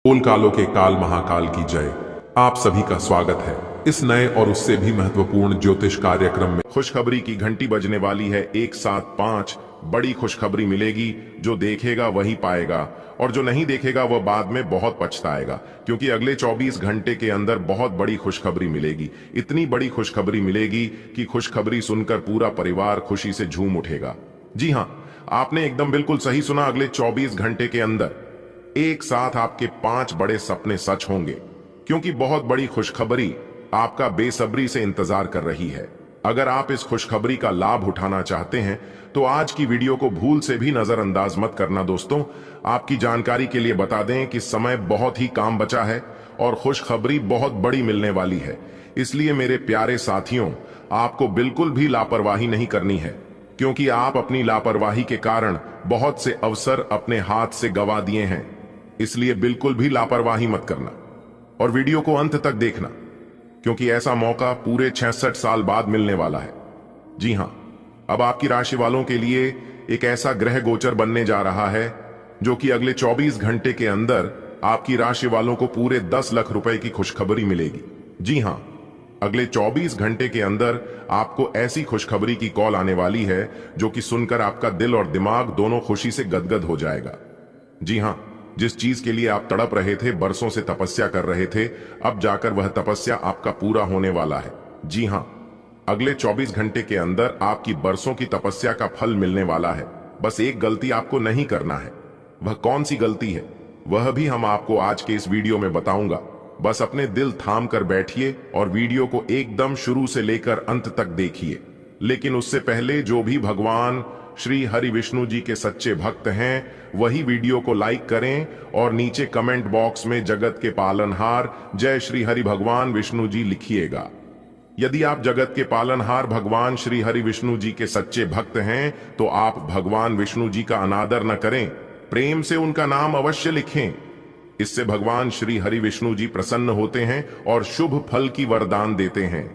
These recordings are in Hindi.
बोल कालों के काल महाकाल की जय। आप सभी का स्वागत है इस नए और उससे भी महत्वपूर्ण ज्योतिष कार्यक्रम में। खुशखबरी की घंटी बजने वाली है। एक साथ 5 बड़ी खुशखबरी मिलेगी। जो देखेगा वही पाएगा और जो नहीं देखेगा वह बाद में बहुत पछताएगा, क्योंकि अगले 24 घंटे के अंदर बहुत बड़ी खुशखबरी मिलेगी। इतनी बड़ी खुशखबरी मिलेगी कि खुशखबरी सुनकर पूरा परिवार खुशी से झूम उठेगा। जी हाँ, आपने एकदम बिल्कुल सही सुना। अगले 24 घंटे के अंदर एक साथ आपके 5 बड़े सपने सच होंगे, क्योंकि बहुत बड़ी खुशखबरी आपका बेसब्री से इंतजार कर रही है। अगर आप इस खुशखबरी का लाभ उठाना चाहते हैं तो आज की वीडियो को भूल से भी नजरअंदाज मत करना। दोस्तों, आपकी जानकारी के लिए बता दें कि समय बहुत ही कम बचा है और खुशखबरी बहुत बड़ी मिलने वाली है। इसलिए मेरे प्यारे साथियों, आपको बिल्कुल भी लापरवाही नहीं करनी है, क्योंकि आप अपनी लापरवाही के कारण बहुत से अवसर अपने हाथ से गंवा दिए हैं। इसलिए बिल्कुल भी लापरवाही मत करना और वीडियो को अंत तक देखना, क्योंकि ऐसा मौका पूरे 66 साल बाद मिलने वाला है। जी हां, अब आपकी राशि वालों के लिए एक ऐसा ग्रह गोचर बनने जा रहा है जो कि अगले 24 घंटे के अंदर आपकी राशि वालों को पूरे 10 लाख रुपए की खुशखबरी मिलेगी। जी हां, अगले 24 घंटे के अंदर आपको ऐसी खुशखबरी की कॉल आने वाली है जो कि सुनकर आपका दिल और दिमाग दोनों खुशी से गदगद हो जाएगा। जी हां, जिस चीज के लिए आप तड़प रहे थे, बरसों से तपस्या कर रहे थे, अब जाकर वह तपस्या आपका पूरा होने वाला है। जी हां, अगले 24 घंटे के अंदर आपकी बरसों की तपस्या का फल मिलने वाला है। बस एक गलती आपको नहीं करना है। वह कौन सी गलती है वह भी हम आपको आज के इस वीडियो में बताऊंगा। बस अपने दिल थाम कर बैठिए और वीडियो को एकदम शुरू से लेकर अंत तक देखिए। लेकिन उससे पहले जो भी भगवान श्री हरि विष्णु जी के सच्चे भक्त हैं वही वीडियो को लाइक करें और नीचे कमेंट बॉक्स में जगत के पालनहार जय श्री हरि भगवान विष्णु जी लिखिएगा। यदि आप जगत के पालनहार भगवान श्री हरि विष्णु जी के सच्चे भक्त हैं तो आप भगवान विष्णु जी का अनादर न करें, प्रेम से उनका नाम अवश्य लिखें। इससे भगवान श्री हरि विष्णु जी प्रसन्न होते हैं और शुभ फल की वरदान देते हैं।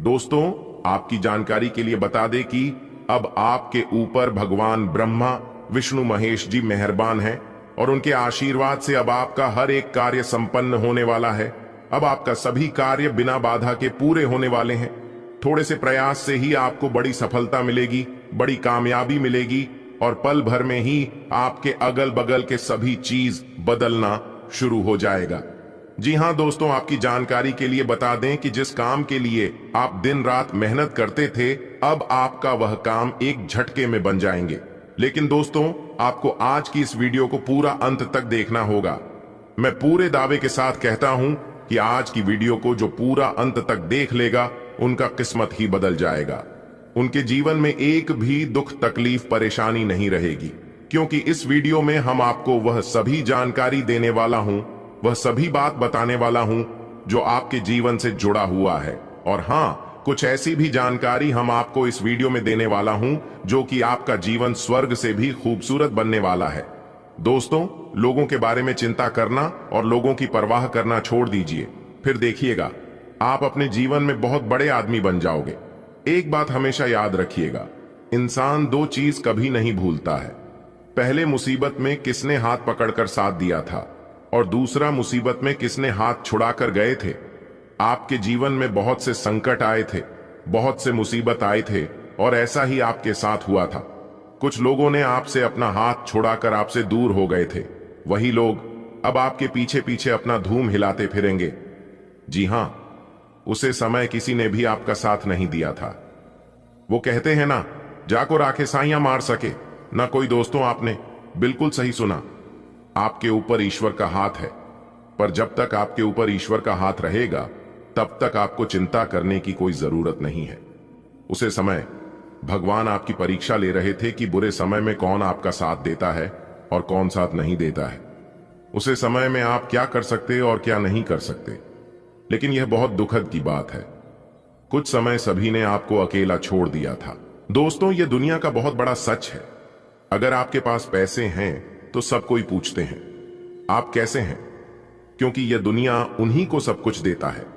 दोस्तों, आपकी जानकारी के लिए बता दें कि अब आपके ऊपर भगवान ब्रह्मा विष्णु महेश जी मेहरबान हैं और उनके आशीर्वाद से अब आपका हर एक कार्य संपन्न होने वाला है। अब आपका सभी कार्य बिना बाधा के पूरे होने वाले हैं। थोड़े से प्रयास से ही आपको बड़ी सफलता मिलेगी, बड़ी कामयाबी मिलेगी और पल भर में ही आपके अगल बगल के सभी चीज बदलना शुरू हो जाएगा। जी हां दोस्तों, आपकी जानकारी के लिए बता दें कि जिस काम के लिए आप दिन रात मेहनत करते थे, अब आपका वह काम एक झटके में बन जाएंगे। लेकिन दोस्तों, आपको आज की इस वीडियो को पूरा अंत तक देखना होगा। मैं पूरे दावे के साथ कहता हूं कि आज की वीडियो को जो पूरा अंत तक देख लेगा उनका किस्मत ही बदल जाएगा। उनके जीवन में एक भी दुख तकलीफ परेशानी नहीं रहेगी, क्योंकि इस वीडियो में हम आपको वह सभी जानकारी देने वाला हूं, वह सभी बात बताने वाला हूं जो आपके जीवन से जुड़ा हुआ है। और हां, कुछ ऐसी भी जानकारी हम आपको इस वीडियो में देने वाला हूं जो कि आपका जीवन स्वर्ग से भी खूबसूरत बनने वाला है। दोस्तों, लोगों के बारे में चिंता करना और लोगों की परवाह करना छोड़ दीजिए, फिर देखिएगा आप अपने जीवन में बहुत बड़े आदमी बन जाओगे। एक बात हमेशा याद रखिएगा, इंसान 2 चीज कभी नहीं भूलता है। पहले मुसीबत में किसने हाथ पकड़कर साथ दिया था और दूसरा मुसीबत में किसने हाथ छुड़ाकर गए थे। आपके जीवन में बहुत से संकट आए थे, बहुत से मुसीबत आए थे और ऐसा ही आपके साथ हुआ था। कुछ लोगों ने आपसे अपना हाथ छुड़ाकर आपसे दूर हो गए थे। वही लोग अब आपके पीछे पीछे अपना धूम हिलाते फिरेंगे। जी हां, उसे समय किसी ने भी आपका साथ नहीं दिया था। वो कहते हैं ना, जाको राखे साइयां मार सके ना कोई। दोस्तों, आपने बिल्कुल सही सुना। आपके ऊपर ईश्वर का हाथ है, पर जब तक आपके ऊपर ईश्वर का हाथ रहेगा तब तक आपको चिंता करने की कोई जरूरत नहीं है। उसे समय भगवान आपकी परीक्षा ले रहे थे कि बुरे समय में कौन आपका साथ देता है और कौन साथ नहीं देता है। उसे समय में आप क्या कर सकते और क्या नहीं कर सकते। लेकिन यह बहुत दुखद की बात है, कुछ समय सभी ने आपको अकेला छोड़ दिया था। दोस्तों, यह दुनिया का बहुत बड़ा सच है। अगर आपके पास पैसे हैं तो सब कोई पूछते हैं आप कैसे हैं, क्योंकि यह दुनिया उन्हीं को सब कुछ देता है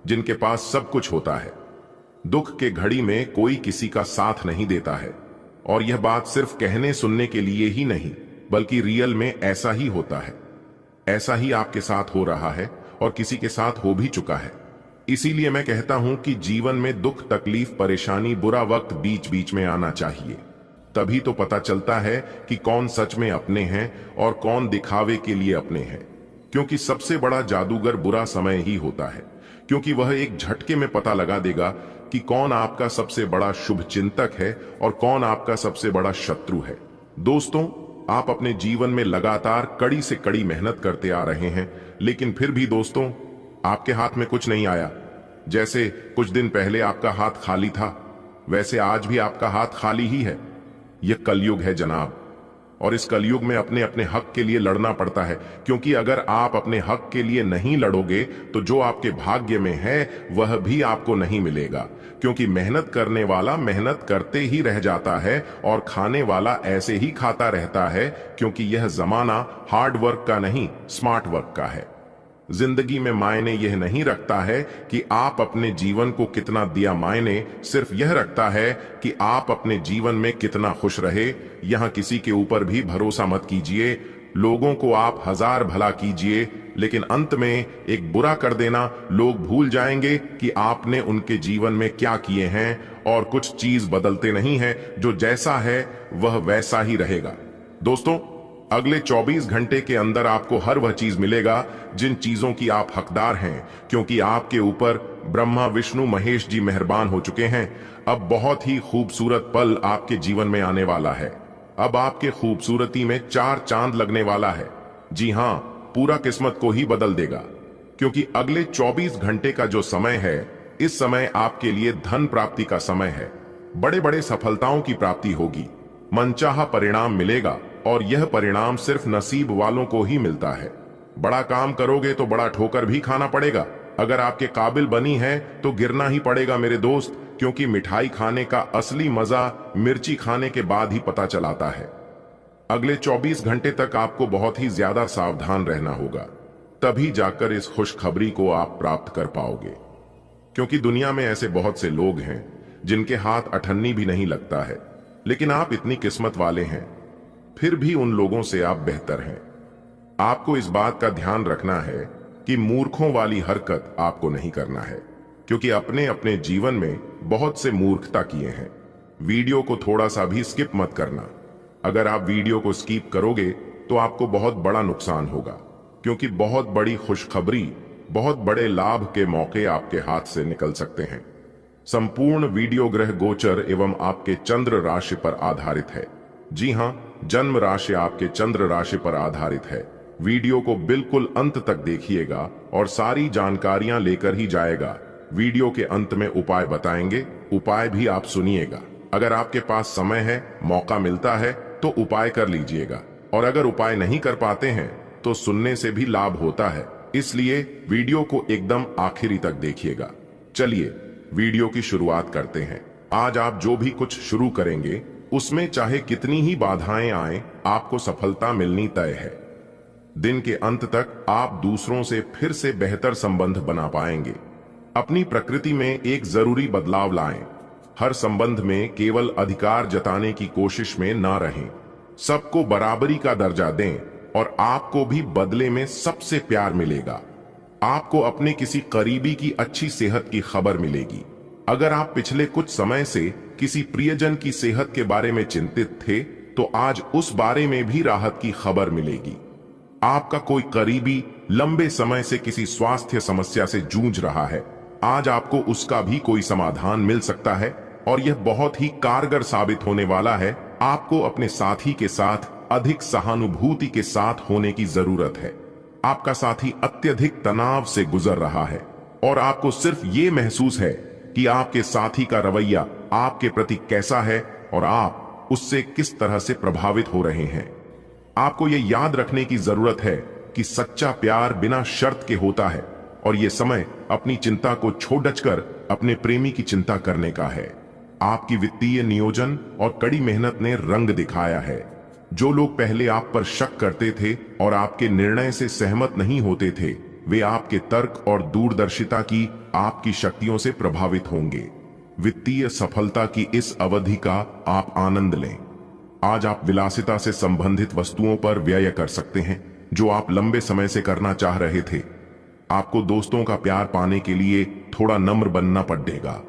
जिनके पास सब कुछ होता है। दुख के घड़ी में कोई किसी का साथ नहीं देता है, और यह बात सिर्फ कहने सुनने के लिए ही नहीं बल्कि रियल में ऐसा ही होता है। ऐसा ही आपके साथ हो रहा है और किसी के साथ हो भी चुका है। इसीलिए मैं कहता हूं कि जीवन में दुख, तकलीफ, परेशानी, बुरा वक्त बीच बीच में आना चाहिए। तभी तो पता चलता है कि कौन सच में अपने हैं और कौन दिखावे के लिए अपने हैं। क्योंकि सबसे बड़ा जादूगर बुरा समय ही होता है, क्योंकि वह एक झटके में पता लगा देगा कि कौन आपका सबसे बड़ा शुभ चिंतक है और कौन आपका सबसे बड़ा शत्रु है। दोस्तों, आप अपने जीवन में लगातार कड़ी से कड़ी मेहनत करते आ रहे हैं, लेकिन फिर भी दोस्तों आपके हाथ में कुछ नहीं आया। जैसे कुछ दिन पहले आपका हाथ खाली था, वैसे आज भी आपका हाथ खाली ही है। यह कलयुग है जनाब, और इस कलयुग में अपने अपने हक के लिए लड़ना पड़ता है। क्योंकि अगर आप अपने हक के लिए नहीं लड़ोगे तो जो आपके भाग्य में है वह भी आपको नहीं मिलेगा। क्योंकि मेहनत करने वाला मेहनत करते ही रह जाता है और खाने वाला ऐसे ही खाता रहता है, क्योंकि यह जमाना हार्ड वर्क का नहीं, स्मार्ट वर्क का है। जिंदगी में मायने यह नहीं रखता है कि आप अपने जीवन को कितना दिया, मायने सिर्फ यह रखता है कि आप अपने जीवन में कितना खुश रहे। यहां किसी के ऊपर भी भरोसा मत कीजिए। लोगों को आप 1000 भला कीजिए, लेकिन अंत में एक बुरा कर देना, लोग भूल जाएंगे कि आपने उनके जीवन में क्या किए हैं। और कुछ चीज बदलते नहीं है, जो जैसा है वह वैसा ही रहेगा। दोस्तों, अगले 24 घंटे के अंदर आपको हर वह चीज मिलेगा जिन चीजों की आप हकदार हैं, क्योंकि आपके ऊपर ब्रह्मा, विष्णु, महेश जी मेहरबान हो चुके हैं। अब बहुत ही खूबसूरत पल आपके जीवन में आने वाला है। अब आपके खूबसूरती में 4 चांद लगने वाला है। जी हां, पूरा किस्मत को ही बदल देगा। क्योंकि अगले 24 घंटे का जो समय है, इस समय आपके लिए धन प्राप्ति का समय है। बड़े बड़े सफलताओं की प्राप्ति होगी, मनचाहा परिणाम मिलेगा, और यह परिणाम सिर्फ नसीब वालों को ही मिलता है। बड़ा काम करोगे तो बड़ा ठोकर भी खाना पड़ेगा। अगर आपके काबिल बनी है तो गिरना ही पड़ेगा मेरे दोस्त, क्योंकि मिठाई खाने का असली मजा मिर्ची खाने के बाद ही पता चलाता है। अगले 24 घंटे तक आपको बहुत ही ज्यादा सावधान रहना होगा, तभी जाकर इस खुशखबरी को आप प्राप्त कर पाओगे। क्योंकि दुनिया में ऐसे बहुत से लोग हैं जिनके हाथ अठन्नी भी नहीं लगता है, लेकिन आप इतनी किस्मत वाले हैं, फिर भी उन लोगों से आप बेहतर हैं। आपको इस बात का ध्यान रखना है कि मूर्खों वाली हरकत आपको नहीं करना है, क्योंकि अपने अपने जीवन में बहुत से मूर्खता किए हैं। वीडियो को थोड़ा सा भी स्किप मत करना। अगर आप वीडियो को स्किप करोगे तो आपको बहुत बड़ा नुकसान होगा, क्योंकि बहुत बड़ी खुशखबरी, बहुत बड़े लाभ के मौके आपके हाथ से निकल सकते हैं। संपूर्ण वीडियो ग्रह गोचर एवं आपके चंद्र राशि पर आधारित है। जी हां, जन्म राशि आपके चंद्र राशि पर आधारित है। वीडियो को बिल्कुल अंत तक देखिएगा और सारी जानकारियां लेकर ही जाएगा। वीडियो के अंत में उपाय बताएंगे, उपाय भी आप सुनिएगा। अगर आपके पास समय है, मौका मिलता है तो उपाय कर लीजिएगा, और अगर उपाय नहीं कर पाते हैं तो सुनने से भी लाभ होता है। इसलिए वीडियो को एकदम आखिरी तक देखिएगा। चलिए वीडियो की शुरुआत करते हैं। आज आप जो भी कुछ शुरू करेंगे उसमें चाहे कितनी ही बाधाएं आए, आपको सफलता मिलनी तय है। दिन के अंत तक आप दूसरों से फिर से बेहतर संबंध बना पाएंगे। अपनी प्रकृति में एक जरूरी बदलाव लाएं। हर संबंध में केवल अधिकार जताने की कोशिश में ना रहें। सबको बराबरी का दर्जा दें और आपको भी बदले में सबसे प्यार मिलेगा। आपको अपने किसी करीबी की अच्छी सेहत की खबर मिलेगी। अगर आप पिछले कुछ समय से किसी प्रियजन की सेहत के बारे में चिंतित थे तो आज उस बारे में भी राहत की खबर मिलेगी। आपका कोई करीबी लंबे समय से किसी स्वास्थ्य समस्या से जूझ रहा है, आज आपको उसका भी कोई समाधान मिल सकता है और यह बहुत ही कारगर साबित होने वाला है। आपको अपने साथी के साथ अधिक सहानुभूति के साथ होने की जरूरत है। आपका साथी अत्यधिक तनाव से गुजर रहा है और आपको सिर्फ ये महसूस है कि आपके साथी का रवैया आपके प्रति कैसा है और आप उससे किस तरह से प्रभावित हो रहे हैं। आपको ये याद रखने की जरूरत है कि सच्चा प्यार बिना शर्त के होता है और ये समय अपनी चिंता को छोड़कर अपने प्रेमी की चिंता करने का है। आपकी वित्तीय नियोजन और कड़ी मेहनत ने रंग दिखाया है। जो लोग पहले आप पर शक करते थे और आपके निर्णय से सहमत नहीं होते थे, वे आपके तर्क और दूरदर्शिता की आपकी शक्तियों से प्रभावित होंगे। वित्तीय सफलता की इस अवधि का आप आनंद लें। आज आप विलासिता से संबंधित वस्तुओं पर व्यय कर सकते हैं। जो आप लंबे समय से करना चाह रहे थे। आपको दोस्तों का प्यार पाने के लिए थोड़ा नम्र बनना पड़ेगा।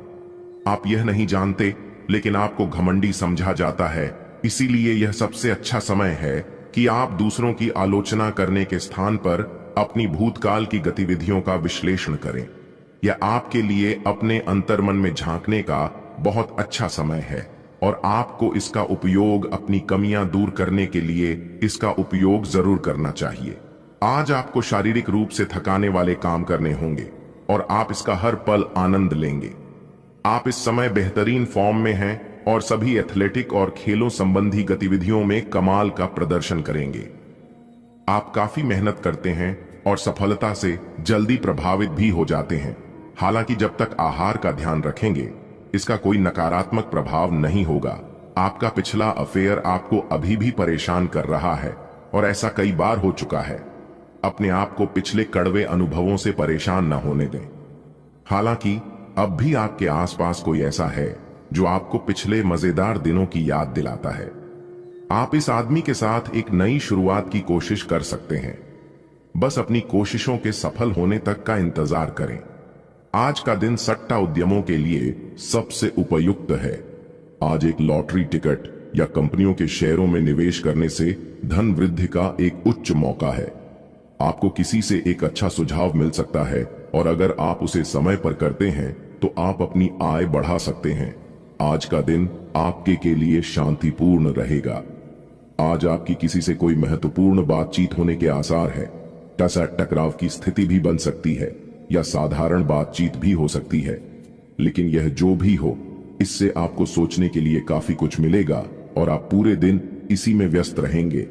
आप यह नहीं जानते, लेकिन आपको घमंडी समझा जाता है, इसीलिए यह सबसे अच्छा समय है कि आप दूसरों की आलोचना करने के स्थान पर अपनी भूतकाल की गतिविधियों का विश्लेषण करें। यह आपके लिए अपने अंतर्मन में झांकने का बहुत अच्छा समय है और आपको इसका उपयोग अपनी कमियां दूर करने के लिए इसका उपयोग जरूर करना चाहिए। आज आपको शारीरिक रूप से थकाने वाले काम करने होंगे और आप इसका हर पल आनंद लेंगे। आप इस समय बेहतरीन फॉर्म में हैं और सभी एथलेटिक और खेलों संबंधी गतिविधियों में कमाल का प्रदर्शन करेंगे। आप काफी मेहनत करते हैं और सफलता से जल्दी प्रभावित भी हो जाते हैं। हालांकि जब तक आहार का ध्यान रखेंगे, इसका कोई नकारात्मक प्रभाव नहीं होगा। आपका पिछला अफेयर आपको अभी भी परेशान कर रहा है और ऐसा कई बार हो चुका है। अपने आप को पिछले कड़वे अनुभवों से परेशान न होने दें। हालांकि अब भी आपके आसपास कोई ऐसा है जो आपको पिछले मजेदार दिनों की याद दिलाता है। आप इस आदमी के साथ एक नई शुरुआत की कोशिश कर सकते हैं। बस अपनी कोशिशों के सफल होने तक का इंतजार करें। आज का दिन सट्टा उद्यमों के लिए सबसे उपयुक्त है। आज एक लॉटरी टिकट या कंपनियों के शेयरों में निवेश करने से धन वृद्धि का एक उच्च मौका है। आपको किसी से एक अच्छा सुझाव मिल सकता है और अगर आप उसे समय पर करते हैं तो आप अपनी आय बढ़ा सकते हैं। आज का दिन आपके के लिए शांतिपूर्ण रहेगा। आज आपकी किसी से कोई महत्वपूर्ण बातचीत होने के आसार है। टकराव की स्थिति भी बन सकती है या साधारण बातचीत भी हो सकती है, लेकिन यह जो भी हो, इससे आपको सोचने के लिए काफी कुछ मिलेगा और आप पूरे दिन इसी में व्यस्त रहेंगे।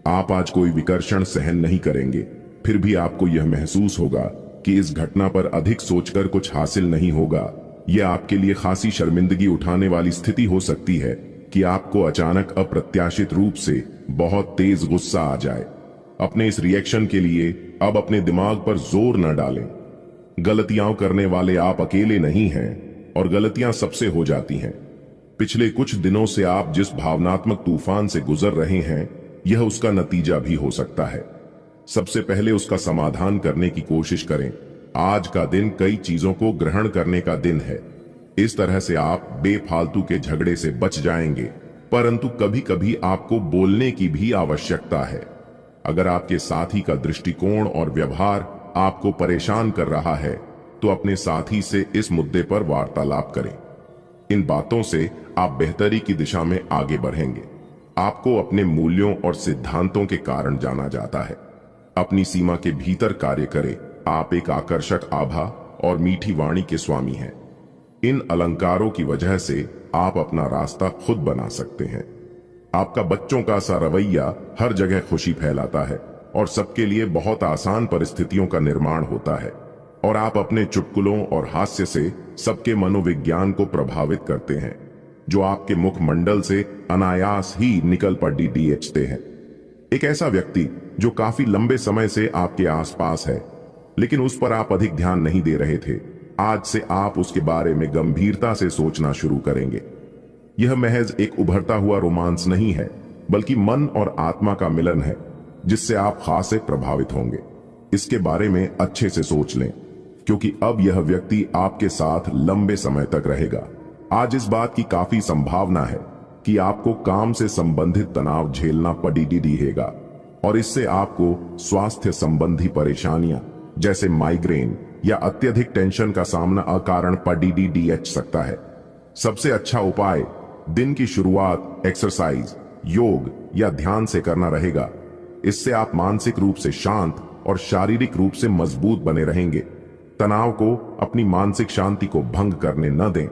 आप आज कोई विकर्षण सहन नहीं करेंगे, फिर भी आपको यह महसूस होगा कि इस घटना पर अधिक सोचकर कुछ हासिल नहीं होगा। यह आपके लिए खासी शर्मिंदगी उठाने वाली स्थिति हो सकती है कि आपको अचानक अप्रत्याशित रूप से बहुत तेज गुस्सा आ जाए। अपने इस रिएक्शन के लिए अब अपने दिमाग पर जोर न डालें। गलतियां करने वाले आप अकेले नहीं हैं और गलतियां सबसे हो जाती हैं। पिछले कुछ दिनों से आप जिस भावनात्मक तूफान से गुजर रहे हैं, यह उसका नतीजा भी हो सकता है। सबसे पहले उसका समाधान करने की कोशिश करें। आज का दिन कई चीजों को ग्रहण करने का दिन है। इस तरह से आप बेफालतू के झगड़े से बच जाएंगे, परंतु कभी कभी आपको बोलने की भी आवश्यकता है। अगर आपके साथी का दृष्टिकोण और व्यवहार आपको परेशान कर रहा है, तो अपने साथी से इस मुद्दे पर वार्तालाप करें। इन बातों से आप बेहतरी की दिशा में आगे बढ़ेंगे। आपको अपने मूल्यों और सिद्धांतों के कारण जाना जाता है। अपनी सीमा के भीतर कार्य करें। आप एक आकर्षक आभा और मीठी वाणी के स्वामी हैं। इन अलंकारों की वजह से आप अपना रास्ता खुद बना सकते हैं। आपका बच्चों का सा रवैया हर जगह खुशी फैलाता है और सबके लिए बहुत आसान परिस्थितियों का निर्माण होता है, और आप अपने चुटकुलों और हास्य से सबके मनोविज्ञान को प्रभावित करते हैं, जो आपके मुखमंडल से अनायास ही निकल पड़ते हैं। एक ऐसा व्यक्ति जो काफी लंबे समय से आपके आसपास है, लेकिन उस पर आप अधिक ध्यान नहीं दे रहे थे, आज से आप उसके बारे में गंभीरता से सोचना शुरू करेंगे। यह महज एक उभरता हुआ रोमांस नहीं है, बल्कि मन और आत्मा का मिलन है, जिससे आप खासे प्रभावित होंगे। इसके बारे में अच्छे से सोच लें, क्योंकि अब यह व्यक्ति आपके साथ लंबे समय तक रहेगा। आज इस बात की काफी संभावना है कि आपको काम से संबंधित तनाव झेलना पड़ेगा और इससे आपको स्वास्थ्य संबंधी परेशानियां जैसे माइग्रेन या अत्यधिक टेंशन का सामना अकारण पड़ सकता है। सबसे अच्छा उपाय दिन की शुरुआत एक्सरसाइज, योग या ध्यान से करना रहेगा। इससे आप मानसिक रूप से शांत और शारीरिक रूप से मजबूत बने रहेंगे। तनाव को अपनी मानसिक शांति को भंग करने न दें,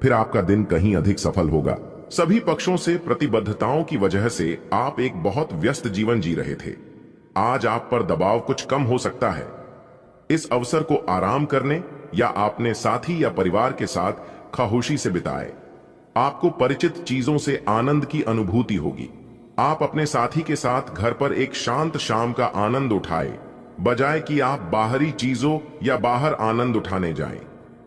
फिर आपका दिन कहीं अधिक सफल होगा। सभी पक्षों से प्रतिबद्धताओं की वजह से आप एक बहुत व्यस्त जीवन जी रहे थे। आज आप पर दबाव कुछ कम हो सकता है। इस अवसर को आराम करने या अपने साथी या परिवार के साथ खामोशी से बिताएं। आपको परिचित चीजों से आनंद की अनुभूति होगी। आप अपने साथी के साथ घर पर एक शांत शाम का आनंद उठाएं, बजाय कि आप बाहरी चीजों या बाहर आनंद उठाने जाएं।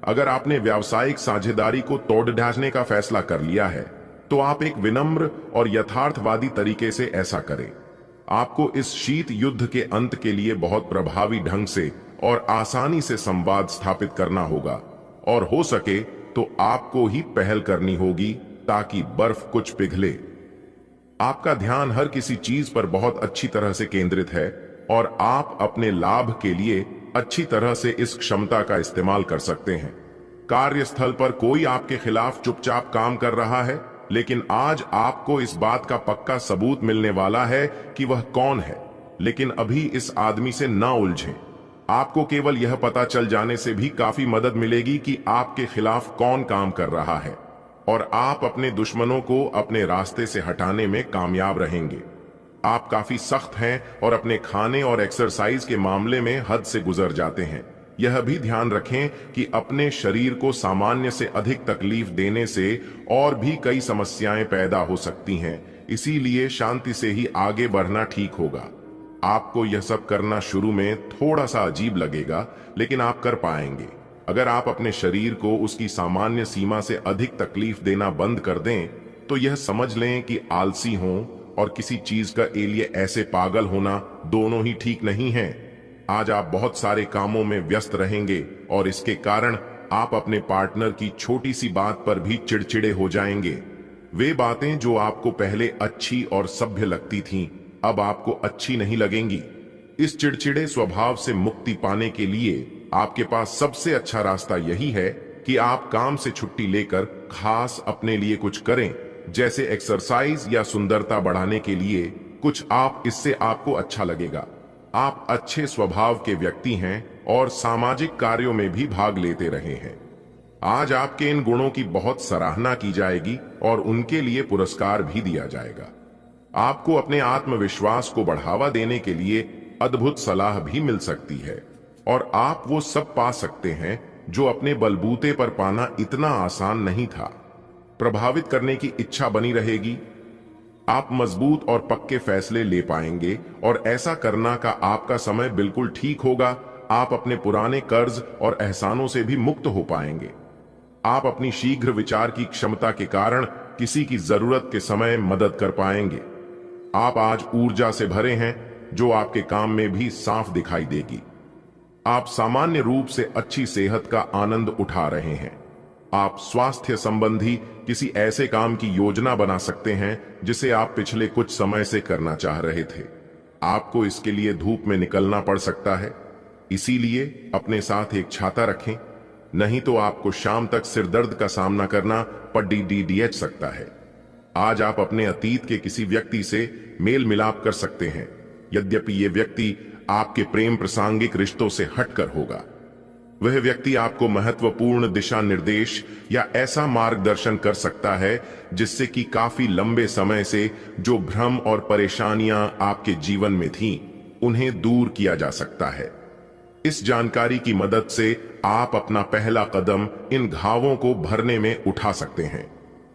अगर आपने व्यावसायिक साझेदारी को तोड़ ढांचने का फैसला कर लिया है, तो आप एक विनम्र और यथार्थवादी तरीके से ऐसा करें। आपको इस शीत युद्ध के अंत के लिए बहुत प्रभावी ढंग से और आसानी से संवाद स्थापित करना होगा, और हो सके तो आपको ही पहल करनी होगी ताकि बर्फ कुछ पिघले। आपका ध्यान हर किसी चीज पर बहुत अच्छी तरह से केंद्रित है और आप अपने लाभ के लिए अच्छी तरह से इस क्षमता का इस्तेमाल कर सकते हैं। कार्यस्थल पर कोई आपके खिलाफ चुपचाप काम कर रहा है, लेकिन आज आपको इस बात का पक्का सबूत मिलने वाला है कि वह कौन है। लेकिन अभी इस आदमी से ना उलझें। आपको केवल यह पता चल जाने से भी काफी मदद मिलेगी कि आपके खिलाफ कौन काम कर रहा है, और आप अपने दुश्मनों को अपने रास्ते से हटाने में कामयाब रहेंगे। आप काफी सख्त हैं और अपने खाने और एक्सरसाइज के मामले में हद से गुजर जाते हैं। यह भी ध्यान रखें कि अपने शरीर को सामान्य से अधिक तकलीफ देने से और भी कई समस्याएं पैदा हो सकती हैं, इसीलिए शांति से ही आगे बढ़ना ठीक होगा। आपको यह सब करना शुरू में थोड़ा सा अजीब लगेगा, लेकिन आप कर पाएंगे। अगर आप अपने शरीर को उसकी सामान्य सीमा से अधिक तकलीफ देना बंद कर दें, तो यह समझ लें कि आलसी हों और किसी चीज का लिए ऐसे पागल होना दोनों ही ठीक नहीं है। आज आप बहुत सारे कामों में व्यस्त रहेंगे और इसके कारण आप अपने पार्टनर की छोटी सी बात पर भी चिड़चिड़े हो जाएंगे। वे बातें जो आपको पहले अच्छी और सभ्य लगती थीं, अब आपको अच्छी नहीं लगेंगी। इस चिड़चिड़े स्वभाव से मुक्ति पाने के लिए आपके पास सबसे अच्छा रास्ता यही है कि आप काम से छुट्टी लेकर खास अपने लिए कुछ करें, जैसे एक्सरसाइज या सुंदरता बढ़ाने के लिए कुछ। इससे आपको अच्छा लगेगा। आप अच्छे स्वभाव के व्यक्ति हैं और सामाजिक कार्यों में भी भाग लेते रहे हैं। आज आपके इन गुणों की बहुत सराहना की जाएगी और उनके लिए पुरस्कार भी दिया जाएगा। आपको अपने आत्मविश्वास को बढ़ावा देने के लिए अद्भुत सलाह भी मिल सकती है, और आप वो सब पा सकते हैं जो अपने बलबूते पर पाना इतना आसान नहीं था। प्रभावित करने की इच्छा बनी रहेगी। आप मजबूत और पक्के फैसले ले पाएंगे और ऐसा करना का आपका समय बिल्कुल ठीक होगा। आप अपने पुराने कर्ज और एहसानों से भी मुक्त हो पाएंगे। आप अपनी शीघ्र विचार की क्षमता के कारण किसी की जरूरत के समय मदद कर पाएंगे। आप आज ऊर्जा से भरे हैं जो आपके काम में भी साफ दिखाई देगी। आप सामान्य रूप से अच्छी सेहत का आनंद उठा रहे हैं। आप स्वास्थ्य संबंधी किसी ऐसे काम की योजना बना सकते हैं जिसे आप पिछले कुछ समय से करना चाह रहे थे। आपको इसके लिए धूप में निकलना पड़ सकता है, इसीलिए अपने साथ एक छाता रखें, नहीं तो आपको शाम तक सिरदर्द का सामना करना पड़ सकता है। आज आप अपने अतीत के किसी व्यक्ति से मेल मिलाप कर सकते हैं, यद्यपि ये व्यक्ति आपके प्रेम प्रासंगिक रिश्तों से हटकर होगा। वह व्यक्ति आपको महत्वपूर्ण दिशा निर्देश या ऐसा मार्गदर्शन कर सकता है जिससे कि काफी लंबे समय से जो भ्रम और परेशानियां आपके जीवन में थीं, उन्हें दूर किया जा सकता है। इस जानकारी की मदद से आप अपना पहला कदम इन घावों को भरने में उठा सकते हैं।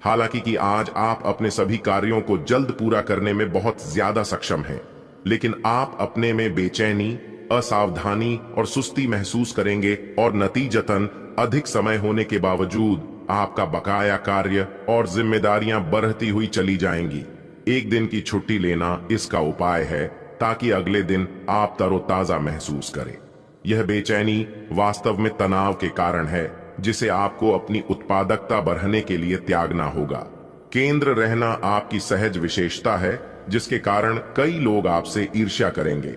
हालांकि कि आज आप अपने सभी कार्यों को जल्द पूरा करने में बहुत ज्यादा सक्षम हैं, लेकिन आप अपने में बेचैनी, असावधानी और सुस्ती महसूस करेंगे और नतीजतन अधिक समय होने के बावजूद आपका बकाया कार्य और जिम्मेदारियां बढ़ती हुई चली जाएंगी। एक दिन की छुट्टी लेना इसका उपाय है ताकि अगले दिन आप तरोताजा महसूस करें। यह बेचैनी वास्तव में तनाव के कारण है जिसे आपको अपनी उत्पादकता बढ़ाने के लिए त्यागना होगा। केंद्र रहना आपकी सहज विशेषता है जिसके कारण कई लोग आपसे ईर्ष्या करेंगे।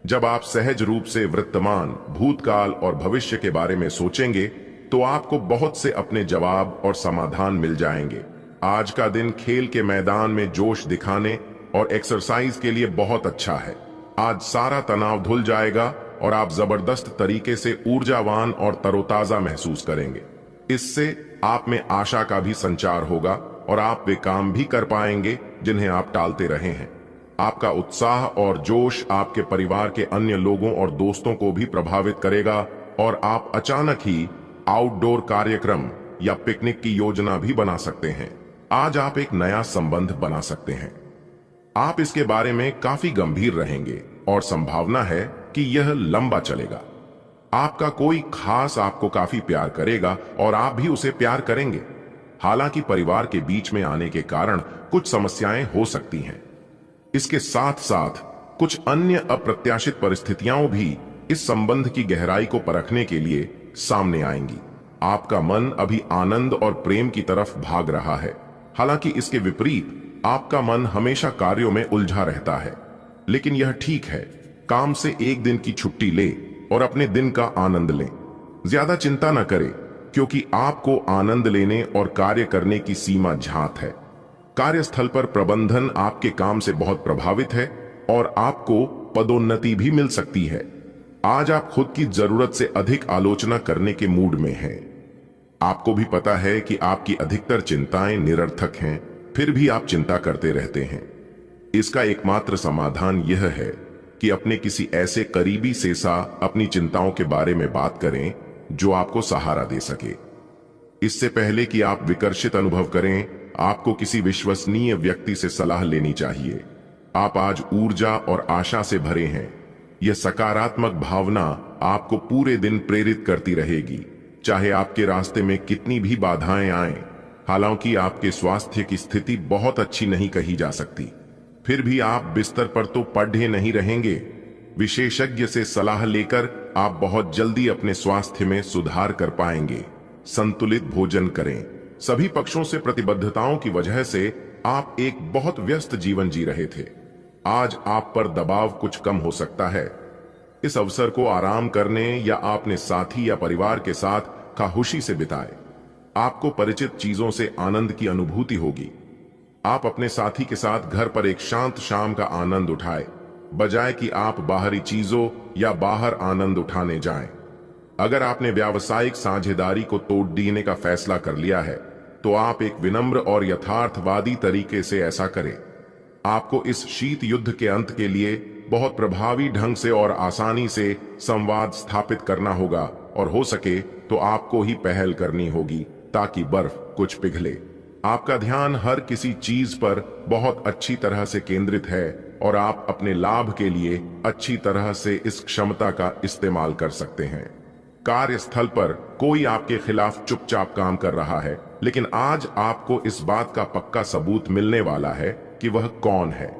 जब आप सहज रूप से वर्तमान, भूतकाल और भविष्य के बारे में सोचेंगे तो आपको बहुत से अपने जवाब और समाधान मिल जाएंगे। आज का दिन खेल के मैदान में जोश दिखाने और एक्सरसाइज के लिए बहुत अच्छा है। आज सारा तनाव धुल जाएगा और आप जबरदस्त तरीके से ऊर्जावान और तरोताजा महसूस करेंगे। इससे आप में आशा का भी संचार होगा और आप वे काम भी कर पाएंगे जिन्हें आप टालते रहे हैं। आपका उत्साह और जोश आपके परिवार के अन्य लोगों और दोस्तों को भी प्रभावित करेगा और आप अचानक ही आउटडोर कार्यक्रम या पिकनिक की योजना भी बना सकते हैं। आज आप एक नया संबंध बना सकते हैं। आप इसके बारे में काफी गंभीर रहेंगे और संभावना है कि यह लंबा चलेगा। आपका कोई खास आपको काफी प्यार करेगा और आप भी उसे प्यार करेंगे। हालांकि परिवार के बीच में आने के कारण कुछ समस्याएं हो सकती हैं। इसके साथ साथ कुछ अन्य अप्रत्याशित परिस्थितियां भी इस संबंध की गहराई को परखने के लिए सामने आएंगी। आपका मन अभी आनंद और प्रेम की तरफ भाग रहा है, हालांकि इसके विपरीत आपका मन हमेशा कार्यों में उलझा रहता है। लेकिन यह ठीक है, काम से एक दिन की छुट्टी ले और अपने दिन का आनंद लें। ज्यादा चिंता न करें, क्योंकि आपको आनंद लेने और कार्य करने की सीमा ज्ञात है। कार्यस्थल पर प्रबंधन आपके काम से बहुत प्रभावित है और आपको पदोन्नति भी मिल सकती है। आज आप खुद की जरूरत से अधिक आलोचना करने के मूड में हैं। आपको भी पता है कि आपकी अधिकतर चिंताएं निरर्थक हैं, फिर भी आप चिंता करते रहते हैं। इसका एकमात्र समाधान यह है कि अपने किसी ऐसे करीबी से अपनी चिंताओं के बारे में बात करें जो आपको सहारा दे सके। इससे पहले कि आप विकर्षित अनुभव करें, आपको किसी विश्वसनीय व्यक्ति से सलाह लेनी चाहिए। आप आज ऊर्जा और आशा से भरे हैं। यह सकारात्मक भावना आपको पूरे दिन प्रेरित करती रहेगी, चाहे आपके रास्ते में कितनी भी बाधाएं आएं। हालांकि आपके स्वास्थ्य की स्थिति बहुत अच्छी नहीं कही जा सकती, फिर भी आप बिस्तर पर तो पड़े नहीं रहेंगे। विशेषज्ञ से सलाह लेकर आप बहुत जल्दी अपने स्वास्थ्य में सुधार कर पाएंगे। संतुलित भोजन करें। सभी पक्षों से प्रतिबद्धताओं की वजह से आप एक बहुत व्यस्त जीवन जी रहे थे। आज आप पर दबाव कुछ कम हो सकता है। इस अवसर को आराम करने या अपने साथी या परिवार के साथ खामोशी से बिताएं। आपको परिचित चीजों से आनंद की अनुभूति होगी। आप अपने साथी के साथ घर पर एक शांत शाम का आनंद उठाएं, बजाय कि आप बाहरी चीजों या बाहर आनंद उठाने जाएं। अगर आपने व्यावसायिक साझेदारी को तोड़ देने का फैसला कर लिया है, तो आप एक विनम्र और यथार्थवादी तरीके से ऐसा करें। आपको इस शीत युद्ध के अंत के लिए बहुत प्रभावी ढंग से और आसानी से संवाद स्थापित करना होगा, और हो सके तो आपको ही पहल करनी होगी ताकि बर्फ कुछ पिघले। आपका ध्यान हर किसी चीज पर बहुत अच्छी तरह से केंद्रित है और आप अपने लाभ के लिए अच्छी तरह से इस क्षमता का इस्तेमाल कर सकते हैं। कार्यस्थल पर कोई आपके खिलाफ चुपचाप काम कर रहा है, लेकिन आज आपको इस बात का पक्का सबूत मिलने वाला है कि वह कौन है।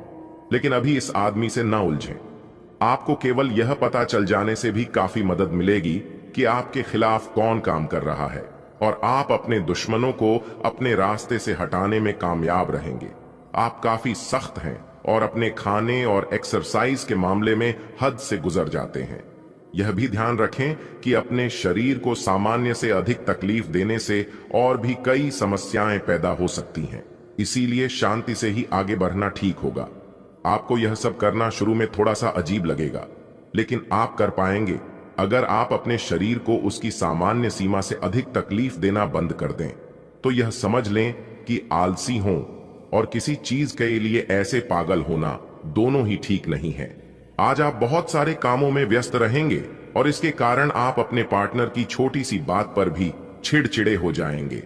लेकिन अभी इस आदमी से न उलझें। आपको केवल यह पता चल जाने से भी काफी मदद मिलेगी कि आपके खिलाफ कौन काम कर रहा है, और आप अपने दुश्मनों को अपने रास्ते से हटाने में कामयाब रहेंगे। आप काफी सख्त हैं और अपने खाने और एक्सरसाइज के मामले में हद से गुजर जाते हैं। यह भी ध्यान रखें कि अपने शरीर को सामान्य से अधिक तकलीफ देने से और भी कई समस्याएं पैदा हो सकती हैं। इसीलिए शांति से ही आगे बढ़ना ठीक होगा। आपको यह सब करना शुरू में थोड़ा सा अजीब लगेगा, लेकिन आप कर पाएंगे अगर आप अपने शरीर को उसकी सामान्य सीमा से अधिक तकलीफ देना बंद कर दें। तो यह समझ लें कि आलसी हों और किसी चीज के लिए ऐसे पागल होना दोनों ही ठीक नहीं है। आज आप बहुत सारे कामों में व्यस्त रहेंगे और इसके कारण आप अपने पार्टनर की छोटी सी बात पर भी चिड़चिड़े हो जाएंगे।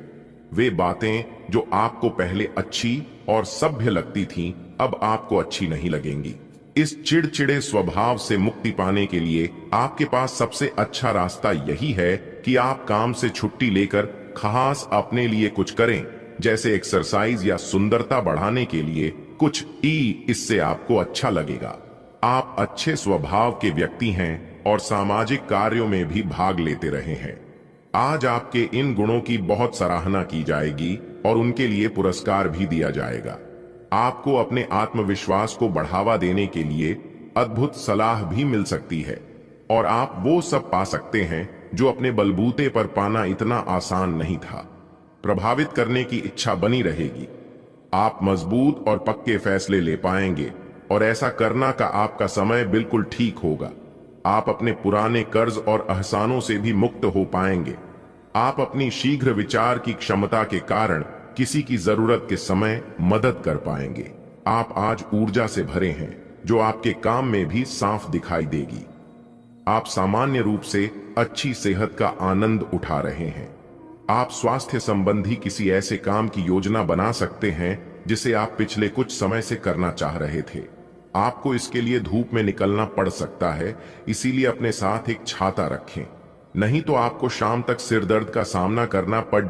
वे बातें जो आपको पहले अच्छी और सभ्य लगती थीं, अब आपको अच्छी नहीं लगेंगी। इस चिड़चिड़े स्वभाव से मुक्ति पाने के लिए आपके पास सबसे अच्छा रास्ता यही है कि आप काम से छुट्टी लेकर खास अपने लिए कुछ करें, जैसे एक्सरसाइज या सुंदरता बढ़ाने के लिए कुछ। इससे आपको अच्छा लगेगा। आप अच्छे स्वभाव के व्यक्ति हैं और सामाजिक कार्यों में भी भाग लेते रहे हैं। आज आपके इन गुणों की बहुत सराहना की जाएगी और उनके लिए पुरस्कार भी दिया जाएगा। आपको अपने आत्मविश्वास को बढ़ावा देने के लिए अद्भुत सलाह भी मिल सकती है, और आप वो सब पा सकते हैं जो अपने बलबूते पर पाना इतना आसान नहीं था। प्रभावित करने की इच्छा बनी रहेगी। आप मजबूत और पक्के फैसले ले पाएंगे, और ऐसा करना का आपका समय बिल्कुल ठीक होगा। आप अपने पुराने कर्ज और एहसानों से भी मुक्त हो पाएंगे। आप अपनी शीघ्र विचार की क्षमता के कारण किसी की जरूरत के समय मदद कर पाएंगे। आप आज ऊर्जा से भरे हैं जो आपके काम में भी साफ दिखाई देगी। आप सामान्य रूप से अच्छी सेहत का आनंद उठा रहे हैं। आप स्वास्थ्य संबंधी किसी ऐसे काम की योजना बना सकते हैं जिसे आप पिछले कुछ समय से करना चाह रहे थे। आपको इसके लिए धूप में निकलना पड़ सकता है, इसीलिए अपने साथ एक छाता रखें, नहीं तो आपको शाम तक सिरदर्द का सामना करना पड़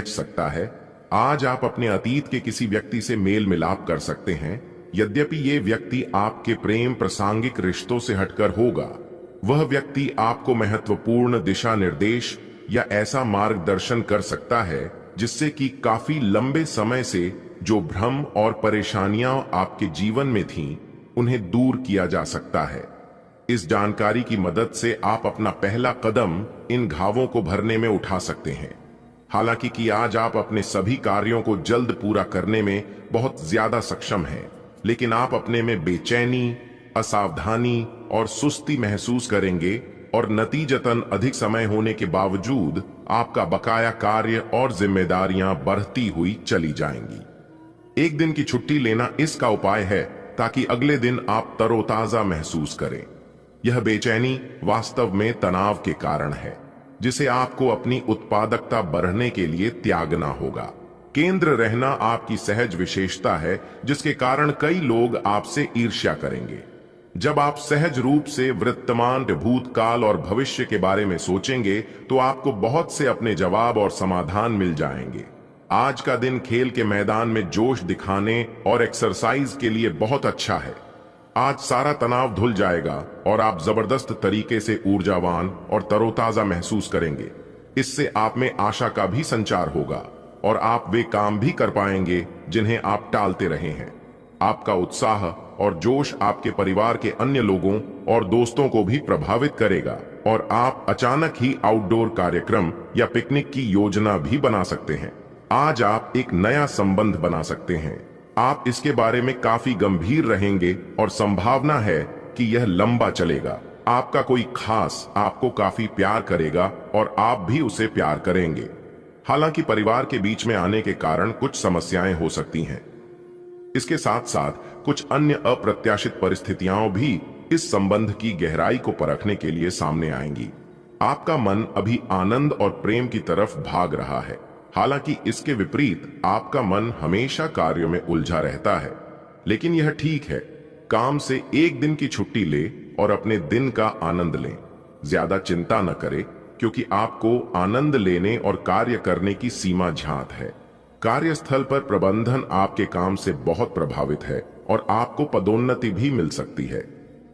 सकता है। आज आप अपने अतीत के किसी व्यक्ति से मेल मिलाप कर सकते हैं यद्यपि ये व्यक्ति आपके प्रेम प्रासंगिक रिश्तों से हटकर होगा, वह व्यक्ति आपको महत्वपूर्ण दिशा निर्देश या ऐसा मार्गदर्शन कर सकता है जिससे कि काफी लंबे समय से जो भ्रम और परेशानियां आपके जीवन में थीं, उन्हें दूर किया जा सकता है। इस जानकारी की मदद से आप अपना पहला कदम इन घावों को भरने में उठा सकते हैं। हालांकि कि आज आप अपने सभी कार्यों को जल्द पूरा करने में बहुत ज्यादा सक्षम हैं, लेकिन आप अपने में बेचैनी, असावधानी और सुस्ती महसूस करेंगे और नतीजतन अधिक समय होने के बावजूद आपका बकाया कार्य और जिम्मेदारियां बढ़ती हुई चली जाएंगी। एक दिन की छुट्टी लेना इसका उपाय है ताकि अगले दिन आप तरोताजा महसूस करें। यह बेचैनी वास्तव में तनाव के कारण है, जिसे आपको अपनी उत्पादकता बढ़ने के लिए त्यागना होगा। केंद्र रहना आपकी सहज विशेषता है, जिसके कारण कई लोग आपसे ईर्ष्या करेंगे। जब आप सहज रूप से वर्तमान, भूतकाल और भविष्य के बारे में सोचेंगे तो आपको बहुत से अपने जवाब और समाधान मिल जाएंगे। आज का दिन खेल के मैदान में जोश दिखाने और एक्सरसाइज के लिए बहुत अच्छा है। आज सारा तनाव धुल जाएगा और आप जबरदस्त तरीके से ऊर्जावान और तरोताजा महसूस करेंगे। इससे आप में आशा का भी संचार होगा और आप वे काम भी कर पाएंगे जिन्हें आप टालते रहे हैं। आपका उत्साह और जोश आपके परिवार के अन्य लोगों और दोस्तों को भी प्रभावित करेगा और आप अचानक ही आउटडोर कार्यक्रम या पिकनिक की योजना भी बना सकते हैं। आज आप एक नया संबंध बना सकते हैं। आप इसके बारे में काफी गंभीर रहेंगे और संभावना है कि यह लंबा चलेगा। आपका कोई खास आपको काफी प्यार करेगा और आप भी उसे प्यार करेंगे। हालांकि परिवार के बीच में आने के कारण कुछ समस्याएं हो सकती हैं। इसके साथ साथ कुछ अन्य अप्रत्याशित परिस्थितियां भी इस संबंध की गहराई को परखने के लिए सामने आएंगी। आपका मन अभी आनंद और प्रेम की तरफ भाग रहा है। हालांकि इसके विपरीत आपका मन हमेशा कार्यों में उलझा रहता है। लेकिन यह ठीक है, काम से एक दिन की छुट्टी ले और अपने दिन का आनंद लें। ज्यादा चिंता न करें, क्योंकि आपको आनंद लेने और कार्य करने की सीमा ज्ञात है। कार्यस्थल पर प्रबंधन आपके काम से बहुत प्रभावित है और आपको पदोन्नति भी मिल सकती है।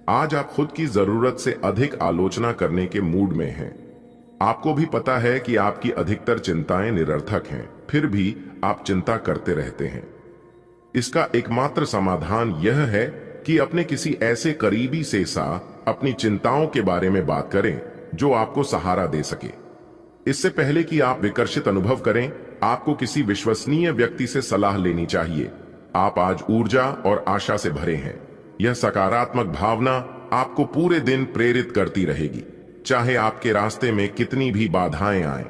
आज आप खुद की जरूरत से अधिक आलोचना करने के मूड में हैं। आपको भी पता है कि आपकी अधिकतर चिंताएं निरर्थक हैं, फिर भी आप चिंता करते रहते हैं। इसका एकमात्र समाधान यह है कि अपने किसी ऐसे करीबी से अपनी चिंताओं के बारे में बात करें जो आपको सहारा दे सके। इससे पहले कि आप विकर्षित अनुभव करें, आपको किसी विश्वसनीय व्यक्ति से सलाह लेनी चाहिए। आप आज ऊर्जा और आशा से भरे हैं। यह सकारात्मक भावना आपको पूरे दिन प्रेरित करती रहेगी, चाहे आपके रास्ते में कितनी भी बाधाएं आएं।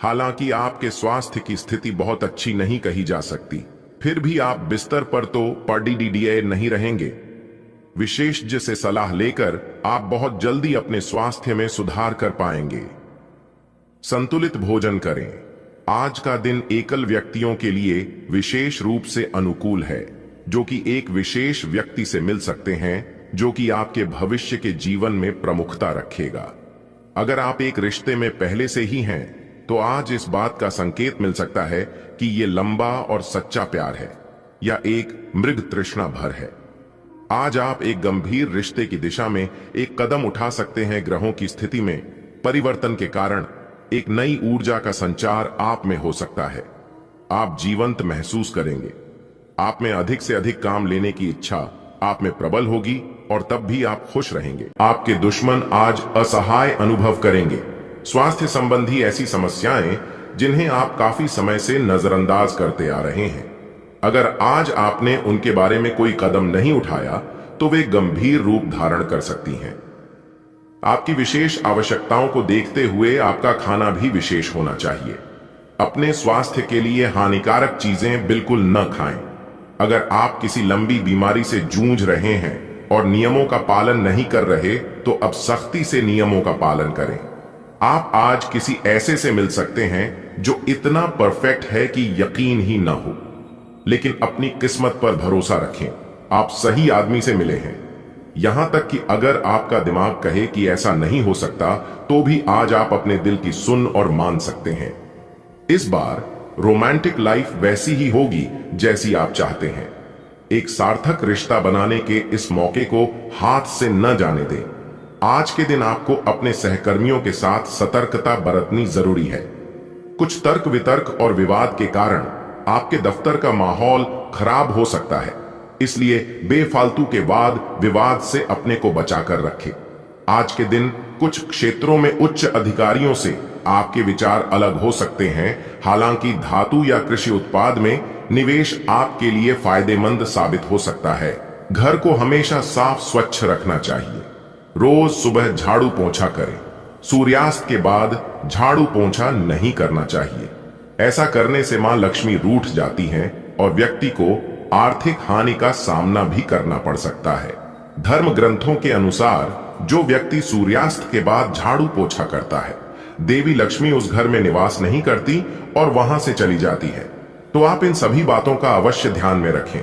हालांकि आपके स्वास्थ्य की स्थिति बहुत अच्छी नहीं कही जा सकती, फिर भी आप बिस्तर पर तो पड़े नहीं रहेंगे। विशेषज्ञ से सलाह लेकर आप बहुत जल्दी अपने स्वास्थ्य में सुधार कर पाएंगे। संतुलित भोजन करें। आज का दिन एकल व्यक्तियों के लिए विशेष रूप से अनुकूल है, जो कि एक विशेष व्यक्ति से मिल सकते हैं जो कि आपके भविष्य के जीवन में प्रमुखता रखेगा। अगर आप एक रिश्ते में पहले से ही हैं, तो आज इस बात का संकेत मिल सकता है कि ये लंबा और सच्चा प्यार है या एक मृग तृष्णा भर है। आज आप एक गंभीर रिश्ते की दिशा में एक कदम उठा सकते हैं। ग्रहों की स्थिति में परिवर्तन के कारण एक नई ऊर्जा का संचार आप में हो सकता है। आप जीवंत महसूस करेंगे। आप में अधिक से अधिक काम लेने की इच्छा आप में प्रबल होगी और तब भी आप खुश रहेंगे। आपके दुश्मन आज असहाय अनुभव करेंगे। स्वास्थ्य संबंधी ऐसी समस्याएं जिन्हें आप काफी समय से नजरअंदाज करते आ रहे हैं, अगर आज आपने उनके बारे में कोई कदम नहीं उठाया तो वे गंभीर रूप धारण कर सकती हैं। आपकी विशेष आवश्यकताओं को देखते हुए आपका खाना भी विशेष होना चाहिए। अपने स्वास्थ्य के लिए हानिकारक चीजें बिल्कुल न खाएं। अगर आप किसी लंबी बीमारी से जूझ रहे हैं और नियमों का पालन नहीं कर रहे, तो अब सख्ती से नियमों का पालन करें। आप आज किसी ऐसे से मिल सकते हैं जो इतना परफेक्ट है कि यकीन ही ना हो, लेकिन अपनी किस्मत पर भरोसा रखें। आप सही आदमी से मिले हैं। यहां तक कि अगर आपका दिमाग कहे कि ऐसा नहीं हो सकता, तो भी आज आप अपने दिल की सुन और मान सकते हैं। इस बार रोमांटिक लाइफ वैसी ही होगी जैसी आप चाहते हैं। एक सार्थक रिश्ता बनाने के इस मौके को हाथ से न जाने दें। आज के दिन आपको अपने सहकर्मियों के साथ सतर्कता बरतनी जरूरी है। कुछ तर्क वितर्क और विवाद के कारण आपके दफ्तर का माहौल खराब हो सकता है, इसलिए बेफालतू के वाद विवाद से अपने को बचाकर रखें। आज के दिन कुछ क्षेत्रों में उच्च अधिकारियों से आपके विचार अलग हो सकते हैं। हालांकि धातु या कृषि उत्पाद में निवेश आपके लिए फायदेमंद साबित हो सकता है। घर को हमेशा साफ स्वच्छ रखना चाहिए। रोज सुबह झाड़ू पोंछा करें। सूर्यास्त के बाद झाड़ू पोंछा नहीं करना चाहिए। ऐसा करने से मां लक्ष्मी रूठ जाती हैं और व्यक्ति को आर्थिक हानि का सामना भी करना पड़ सकता है। धर्म ग्रंथों के अनुसार जो व्यक्ति सूर्यास्त के बाद झाड़ू पोछा करता है, देवी लक्ष्मी उस घर में निवास नहीं करती और वहां से चली जाती है। तो आप इन सभी बातों का अवश्य ध्यान में रखें।